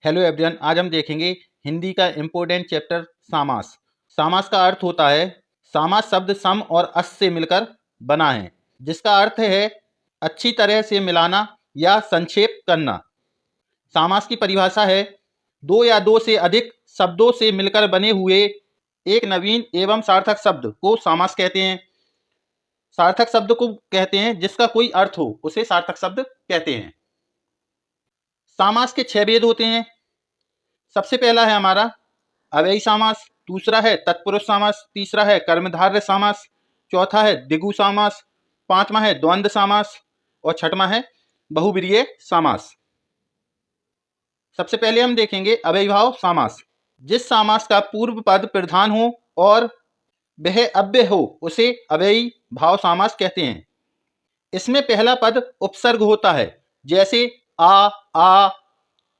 Hello everyone, आज हम देखेंगे हिंदी का इम्पोर्टेंट चैप्टर समास। समास का अर्थ होता है, समास शब्द सम और अस से मिलकर बना है, जिसका अर्थ है अच्छी तरह से मिलाना या संक्षेप करना। समास की परिभाषा है दो या दो से अधिक शब्दों से मिलकर बने हुए एक नवीन एवं सार्थक शब्द को समास कहते हैं। सार्थक शब्द को कहते हैं जिसका कोई अर्थ हो, उसे सार्थक शब्द कहते हैं। समास के 6 भेद होते हैं। सबसे पहला है हमारा अव्ययी समास, दूसरा है तत्पुरुष समास, तीसरा है कर्मधारय समास, चौथा है द्विगु समास, पांचवा है द्वंद्व समास और छठवां है बहुव्रीहि समास। सबसे पहले हम देखेंगे अव्ययीभाव समास। जिस समास का पूर्व पद प्रधान हो और वह अव्यय हो उसे अव्ययी भाव समास कहते हैं। इसमें पहला पद उपसर्ग होता है, जैसे आ,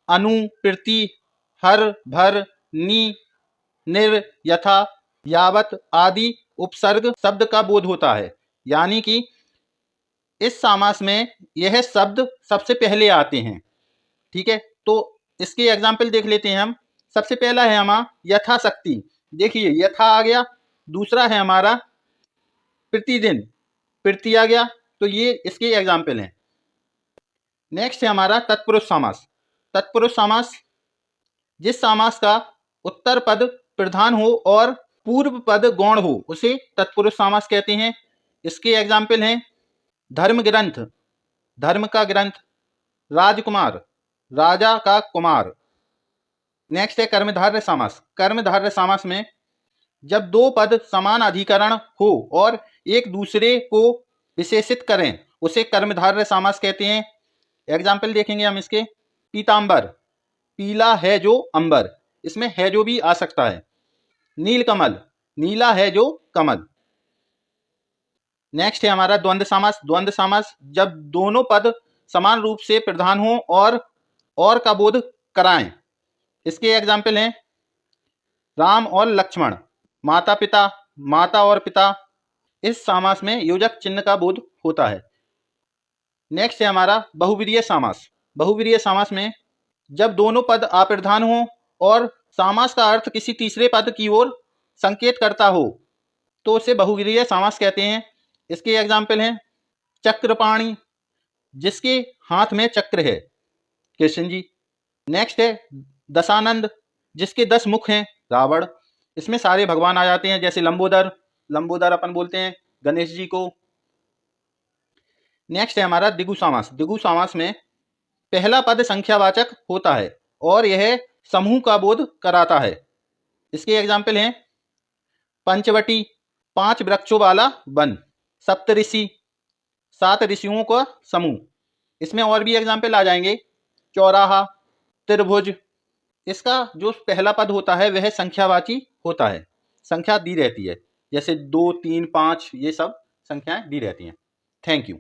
अनु, प्रति, हर, भर, नी, निर, यथा, यावत आदि उपसर्ग शब्द का बोध होता है। यानी कि इस समास में यह शब्द सबसे पहले आते हैं। ठीक है, तो इसके एग्जाम्पल देख लेते हैं हम। सबसे पहला है हमारा यथाशक्ति। देखिए यथा आ गया, दूसरा है हमारा प्रतिदिन, प्रति आ गया, तो ये इसके एग्जाम्पल हैं। नेक्स्ट है हमारा तत्पुरुष समास। तत्पुरुष समास जिस समास का उत्तर पद प्रधान हो और पूर्व पद गौण हो उसे तत्पुरुष समास कहते हैं। इसके एग्जाम्पल हैं धर्म ग्रंथ, धर्म का ग्रंथ, राजकुमार, राजा का कुमार। नेक्स्ट है कर्मधारय समास। कर्मधारय समास में जब दो पद समान अधिकरण हो और एक दूसरे को विशेषित करें उसे कर्मधारय समास कहते हैं। एग्जाम्पल देखेंगे हम इसके। पीतांबर, पीला है जो अंबर, इसमें है जो भी आ सकता है। नीलकमल, नीला है जो कमल। नेक्स्ट है हमारा द्वंद्व समास। द्वंद्व समास जब दोनों पद समान रूप से प्रधान हो और का बोध कराएं। इसके एग्जाम्पल हैं राम और लक्ष्मण, माता पिता, माता और पिता। इस समास में योजक चिन्ह का बोध होता है। नेक्स्ट है हमारा बहुव्रीहि समास। बहुव्रीहि समास में जब दोनों पद अप्रधान हो और समास का अर्थ किसी तीसरे पद की ओर संकेत करता हो तो उसे बहुव्रीहि समास कहते हैं। इसके एग्जाम्पल हैं चक्रपाणि, जिसके हाथ में चक्र है, कृष्ण जी। नेक्स्ट है दशानंद, जिसके 10 मुख हैं, रावण। इसमें सारे भगवान आ जाते हैं, जैसे लंबोदर, लंबोदर अपन बोलते हैं गणेश जी को। नेक्स्ट है हमारा द्विगु समास। द्विगु समास में पहला पद संख्यावाचक होता है और यह समूह का बोध कराता है। इसके एग्जाम्पल हैं पंचवटी, 5 वृक्षों वाला वन, सप्तऋषि, 7 ऋषियों का समूह। इसमें और भी एग्जाम्पल आ जाएंगे, चौराहा, त्रिभुज। इसका जो पहला पद होता है वह संख्यावाची होता है, संख्या दी रहती है, जैसे 2, 3, 5 ये सब संख्याएं दी रहती हैं। Thank you.